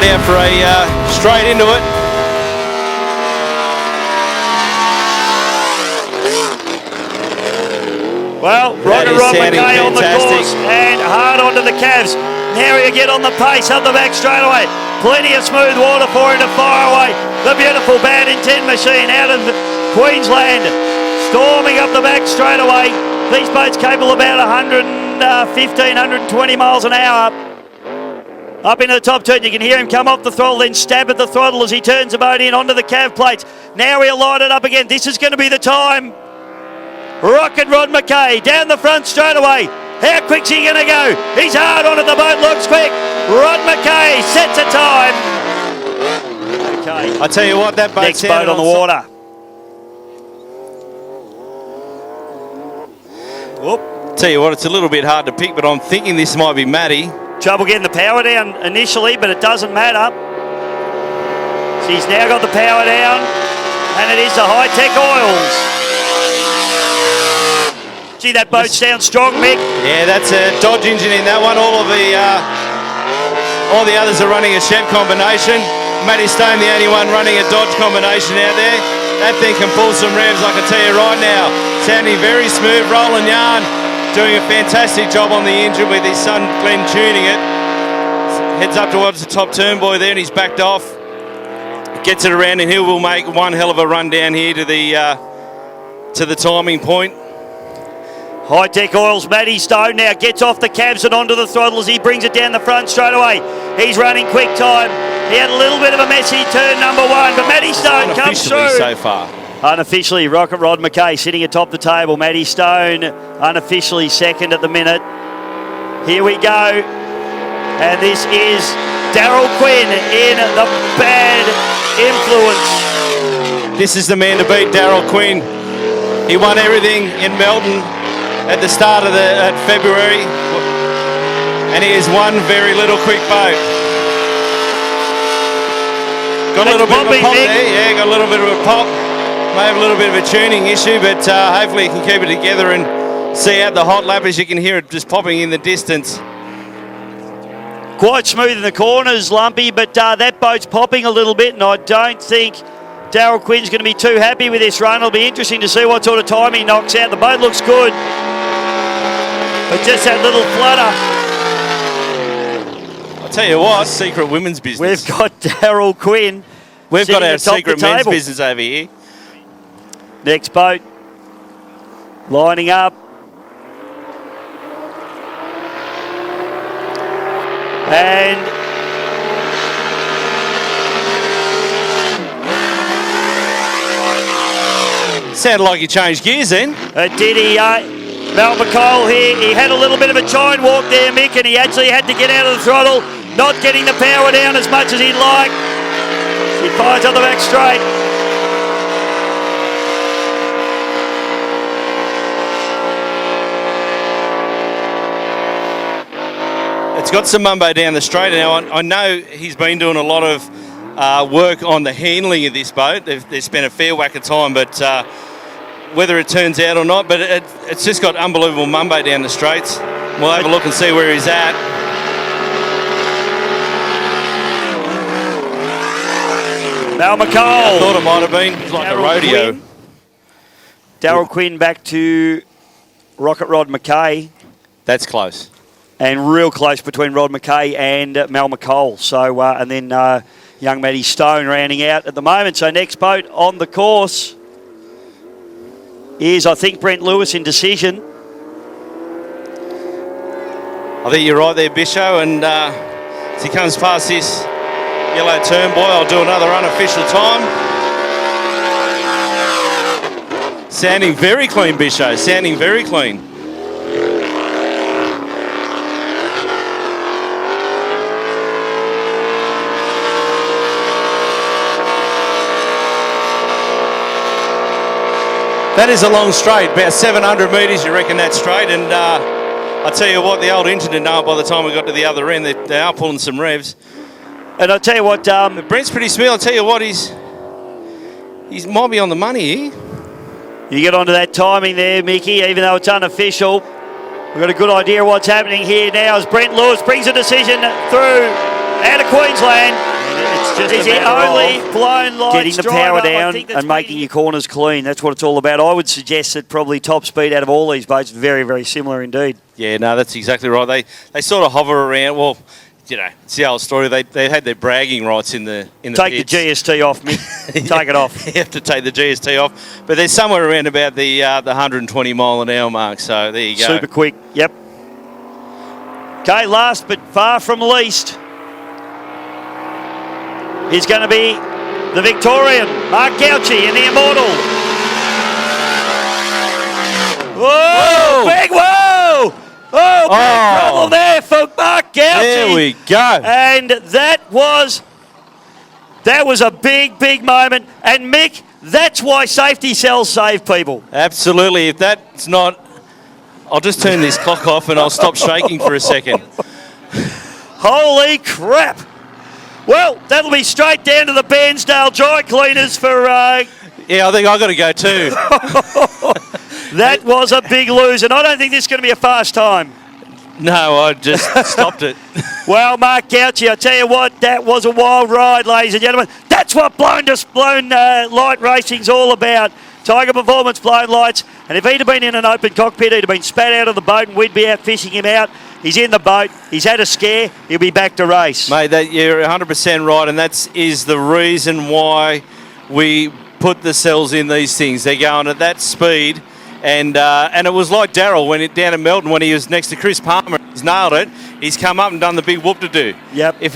out for a straight into it. Well, Rod McKay on the course and hard onto the calves. Now he'll get on the pace up the back straightaway. Plenty of smooth water for him to fire away. The beautiful Bad Intent machine out of Queensland, storming up the back straightaway. These boats capable of about 115, 120 miles an hour. Up into the top turn, you can hear him come off the throttle, then stab at the throttle as he turns the boat in onto the calf plates. Now he'll light it up again. This is going to be the time. Rocket Rod McKay down the front straight away. How quick's he going to go? He's hard onto the boat, looks quick. Rod McKay sets a time. Okay. I tell you what, that boat next boat on the water. Whoop. Tell you what, it's a little bit hard to pick, but I'm thinking this might be Matty. Trouble getting the power down initially, but it doesn't matter. She's now got the power down, and it is the High-Tech Oils. Gee, that boat sounds strong, Mick. Yeah, that's a Dodge engine in that one. All the others are running a Chev combination. Matty Stone, the only one running a Dodge combination out there. That thing can pull some revs, I can tell you right now. Sounding very smooth, rolling yarn. Doing a fantastic job on the engine with his son Glenn tuning it. Heads up towards the top turn boy there, and he's backed off. Gets it around, and he will make one hell of a run down here to the timing point. High-Tech Oils, Matty Stone now gets off the cabs and onto the throttle as he brings it down the front straight away. He's running quick time. He had a little bit of a messy turn number one, but Matty Stone comes through. So far. Unofficially, Rocket Rod McKay sitting atop the table. Matty Stone unofficially second at the minute. Here we go. And this is Daryl Quinn in the Bad Influence. This is the man to beat, Daryl Quinn. He won everything in Melbourne at the start of February, and he has one very little quick boat. Got a little bit of a pop there, yeah, got a little bit of a pop. May have a little bit of a tuning issue, but hopefully he can keep it together and see out the hot lap as you can hear it just popping in the distance. Quite smooth in the corners, Lumpy, but that boat's popping a little bit, and I don't think Daryl Quinn's going to be too happy with this run. It'll be interesting to see what sort of time he knocks out. The boat looks good, but just that little flutter. I'll tell you what, secret women's business. We've got Daryl Quinn. We've got our secret men's business over here. Next boat, lining up. And sounded like he changed gears then. Did he? Mal McCall here, he had a little bit of a chine walk there, Mick, and he actually had to get out of the throttle, not getting the power down as much as he'd like. He fires on the back straight. It's got some mumbo down the straight. Now, I know he's been doing a lot of work on the handling of this boat. They've spent a fair whack of time, but whether it turns out or not, but it's just got unbelievable mumbo down the straights. We'll have a look and see where he's at. Mal McCall. I thought it might have been. It's like a rodeo. Daryl Quinn back to Rocket Rod McKay. That's close. And real close between Rod McKay and Mal McCall. So, and then young Matty Stone rounding out at the moment. So next boat on the course is, I think, Brent Lewis in decision. I think you're right there, Bisho. And as he comes past this yellow turn buoy, I'll do another unofficial time. Sounding very clean, Bisho. Sounding very clean. That is a long straight, about 700 metres, you reckon that's straight, and I tell you what, the old engine didn't know it by the time we got to the other end. They are pulling some revs. And I'll tell you what... But Brent's pretty smooth. I'll tell you what, he's might be on the money here. You get onto that timing there, Mickey, even though it's unofficial. We've got a good idea of what's happening here now as Brent Lewis brings a decision through out of Queensland. It's just the only blown lights getting the power down and making your corners clean. That's what it's all about. I would suggest that probably top speed out of all these boats is very, very similar indeed. Yeah, no, that's exactly right. They sort of hover around. Well, you know, it's the old story. They had their bragging rights in the take pits. The GST off, Mick. Take it off. You have to take the GST off. But they're somewhere around about the 120 mile an hour mark. So there you go. Super quick. Yep. Okay, last but far from least is going to be the Victorian, Mark Gauci and the Immortal. Whoa! Big whoa! Oh, big trouble there for Mark Gauci. There we go. And that was a big, big moment. And Mick, that's why safety cells save people. Absolutely. If that's not, I'll just turn this clock off and I'll stop shaking for a second. Holy crap. Well, that'll be straight down to the Bairnsdale dry cleaners for... Yeah, I think I've got to go too. That was a big lose, and I don't think this is going to be a fast time. No, I just stopped it. Well, Mark Gauci, I tell you what, that was a wild ride, ladies and gentlemen. That's what blown light racing's all about. Tiger Performance blown lights. And if he'd have been in an open cockpit, he'd have been spat out of the boat and we'd be out fishing him out. He's in the boat. He's had a scare. He'll be back to race. Mate, you're 100% right, and that is the reason why we put the cells in these things. They're going at that speed, and it was like Darryl when down in Melton when he was next to Chris Palmer. He's nailed it. He's come up and done the big whoop-to-do. Yep. If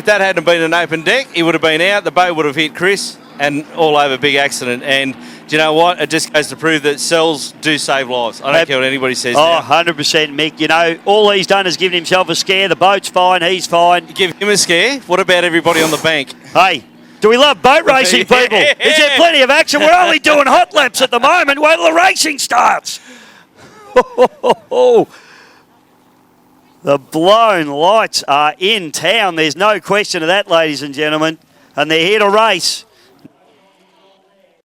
that hadn't been an open deck, he would have been out. The boat would have hit Chris, and all over big accident. And do you know what? It just goes to prove that cells do save lives. I don't care what anybody says. Oh, 100%, Mick. You know, all he's done is given himself a scare. The boat's fine. He's fine. Give him a scare. What about everybody on the bank? Hey, do we love boat racing, people? Is there plenty of action? We're only doing hot laps at the moment. Wait till the racing starts. The blown lights are in town. There's no question of that, ladies and gentlemen. And they're here to race.